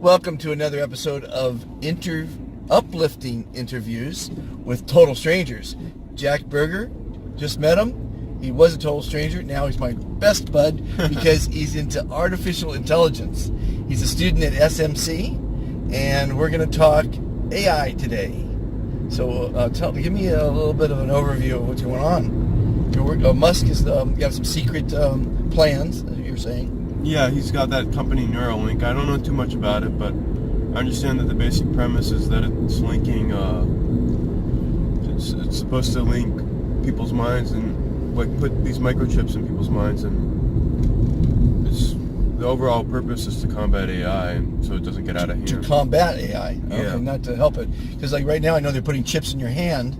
Welcome to another episode of Uplifting Interviews with Total Strangers. Jack Berger, just met him. He was a total stranger. Now he's my best bud because he's into artificial intelligence. He's a student at SMC, and we're going to talk AI today. So give me a little bit of an overview of what's going on. Musk has got some secret plans, as you're saying. Yeah, he's got that company Neuralink. I don't know too much about it, but I understand that the basic premise is that it's linking, it's supposed to link people's minds and like put these microchips in people's minds, and the overall purpose is to combat AI, and so it doesn't get out of hand. To combat AI, okay, yeah. Not to help it. Because like right now, I know they're putting chips in your hand,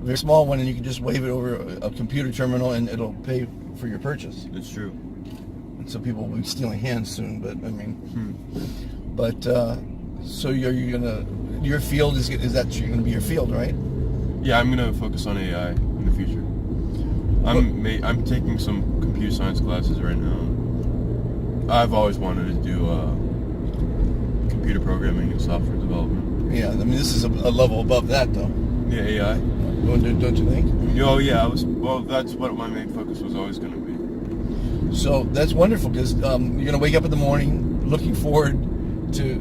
a very small one, and you can just wave it over a computer terminal, and it'll pay for your purchase. It's true. So people will be stealing hands soon, but I mean, so your field is that you're gonna be your field, right? Yeah, I'm gonna focus on AI in the future. I'm taking some computer science classes right now. I've always wanted to do computer programming and software development. Yeah, I mean this is a level above that, though. Yeah, AI. Don't you think? Oh yeah, that's what my main focus was always gonna be. So that's wonderful because you're going to wake up in the morning looking forward to,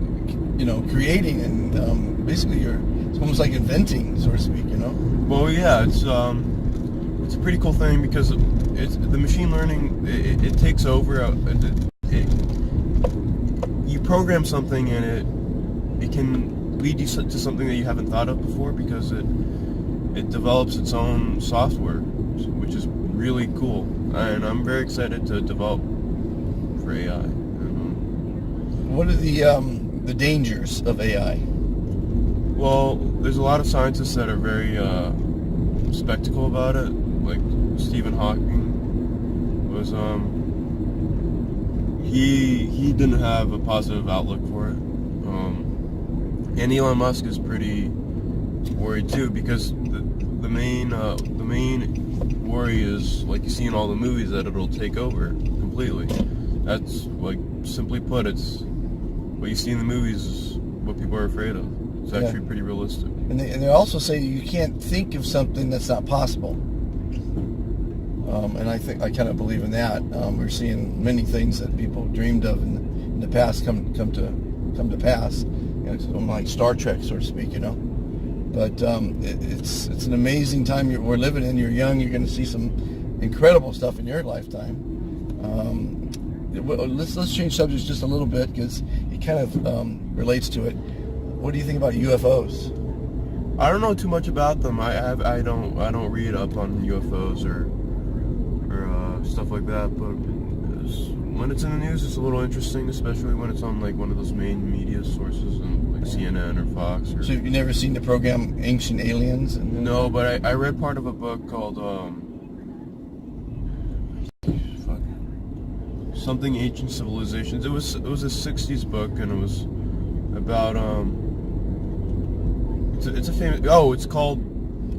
creating, and basically it's almost like inventing, so to speak, Well, yeah, it's a pretty cool thing because the machine learning, it takes over. You program something and it can lead you to something that you haven't thought of before because it develops its own software, which is really cool. And I'm very excited to develop for AI. What are the dangers of AI? Well, there's a lot of scientists that are very skeptical about it. Like Stephen Hawking was, he didn't have a positive outlook for it. And Elon Musk is pretty worried too because the main worry is, like you see in all the movies, that it'll take over completely. That's, like, simply put, it's what you see in the movies is what people are afraid of. It's actually pretty realistic. And they also say you can't think of something that's not possible. And I kind of believe in that. We're seeing many things that people dreamed of in the past come to pass. It's like Star Trek, so to speak, But it's an amazing time we're living in. You're young. You're going to see some incredible stuff in your lifetime. Let's change subjects just a little bit because it kind of relates to it. What do you think about UFOs? I don't know too much about them. I don't read up on UFOs or stuff like that. But when it's in the news, it's a little interesting, especially when it's on like one of those main media sources, like CNN or Fox. So you've never seen the program Ancient Aliens? No, but I read part of a book called something Ancient Civilizations. It was a 60s book, and it was about it's a famous. Oh, it's called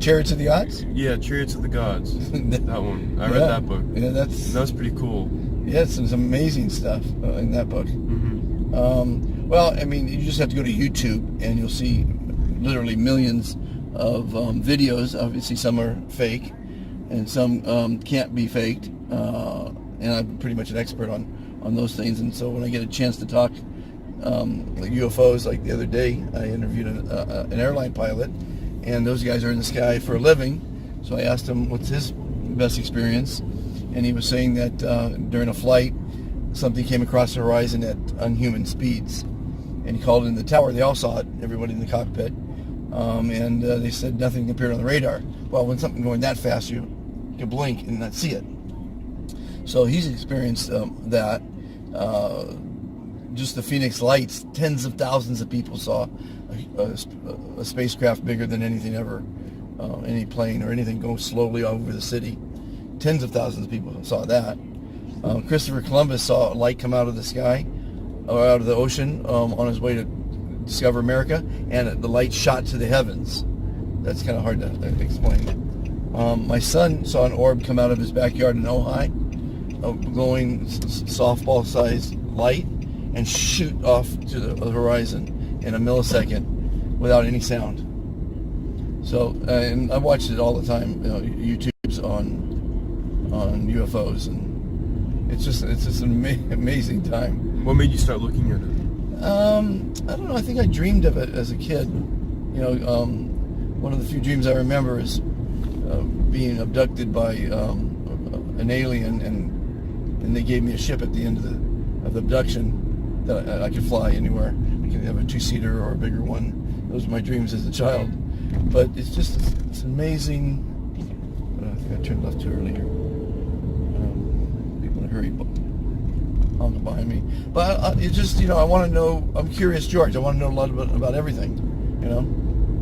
Chariots of the Gods? Yeah, Chariots of the Gods. That one. I read that book. Yeah, that was pretty cool. Yeah, some amazing stuff in that book. Mm-hmm. Well, I mean, you just have to go to YouTube and you'll see literally millions of videos. Obviously, some are fake and some can't be faked. And I'm pretty much an expert on those things. And so when I get a chance to talk like UFOs, like the other day, I interviewed an airline pilot, and those guys are in the sky for a living. So I asked him what's his best experience. And he was saying that during a flight, something came across the horizon at unhuman speeds. And he called in the tower. They all saw it, everybody in the cockpit. And they said nothing appeared on the radar. Well, when something going that fast, you can blink and not see it. So he's experienced that. Just the Phoenix Lights, tens of thousands of people saw a spacecraft bigger than anything ever, any plane or anything go slowly over the city. Tens of thousands of people saw that. Christopher Columbus saw a light come out of the sky, or out of the ocean, on his way to discover America, and the light shot to the heavens. That's kind of hard to explain. My son saw an orb come out of his backyard in Ojai, a glowing softball-sized light, and shoot off to the horizon in a millisecond without any sound. So, and I watched it all the time. You know, YouTube's on UFOs, and it's just an amazing time. What made you start looking at it? I don't know. I think I dreamed of it as a kid. You know, one of the few dreams I remember is being abducted by an alien, and they gave me a ship at the end of the abduction that I could fly anywhere. I could have a 2-seater or a bigger one. Those were my dreams as a child. But it's amazing. I think I turned left too early here. People in a hurry honking behind me. But it's just, you know, I want to know. I'm curious, George. I want to know a lot about everything. You know.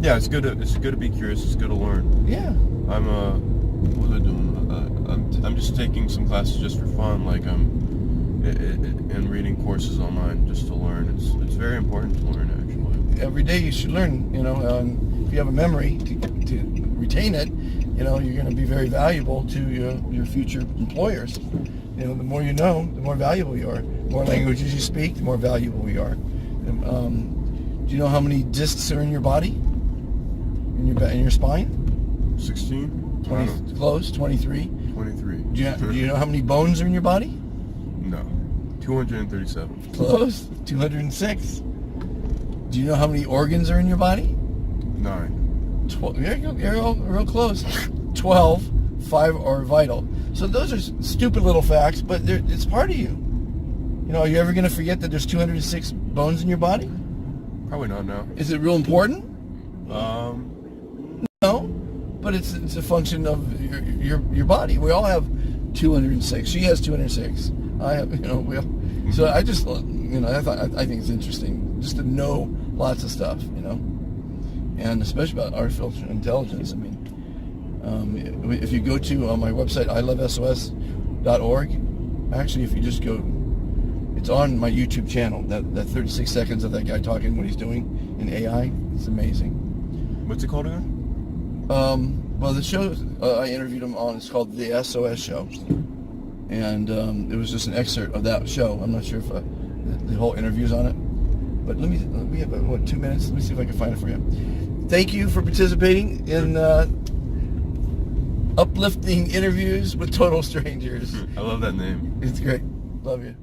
Yeah, it's good to be curious. It's good to learn. Yeah. What was I doing? I'm just taking some classes just for fun, like and reading courses online just to learn. It's very important to learn, actually. Every day you should learn. You know, if you have a memory to retain it, you know, you're going to be very valuable to your future employers. You know, the more you know, the more valuable you are. The more languages you speak, the more valuable you are. Do you know how many discs are in your body? In your spine? 16? 20, close. 23. 23. Do you know how many bones are in your body? No. 237. Close. 206. Do you know how many organs are in your body? 9. 12. You're real close. 12. 5 are vital. So those are stupid little facts, but it's part of you. You know, are you ever going to forget that there's 206 bones in your body? Probably not now. Is it real important? No, but it's a function of your body. We all have 206. She has 206. I have, you know, we all, so I just, you know, I think it's interesting just to know lots of stuff, you know, and especially about artificial intelligence. I mean, if you go to my website, ilovesos.org, actually, if you just go, it's on my YouTube channel, that 36 seconds of that guy talking what he's doing in AI, it's amazing. What's it called again? Well, the show I interviewed him on is called The SOS Show, and it was just an excerpt of that show. I'm not sure if the whole interview's on it, but we have 2 minutes. Let me see if I can find it for you. Thank you for participating in Uplifting Interviews with Total Strangers. I love that name. It's great. Love you.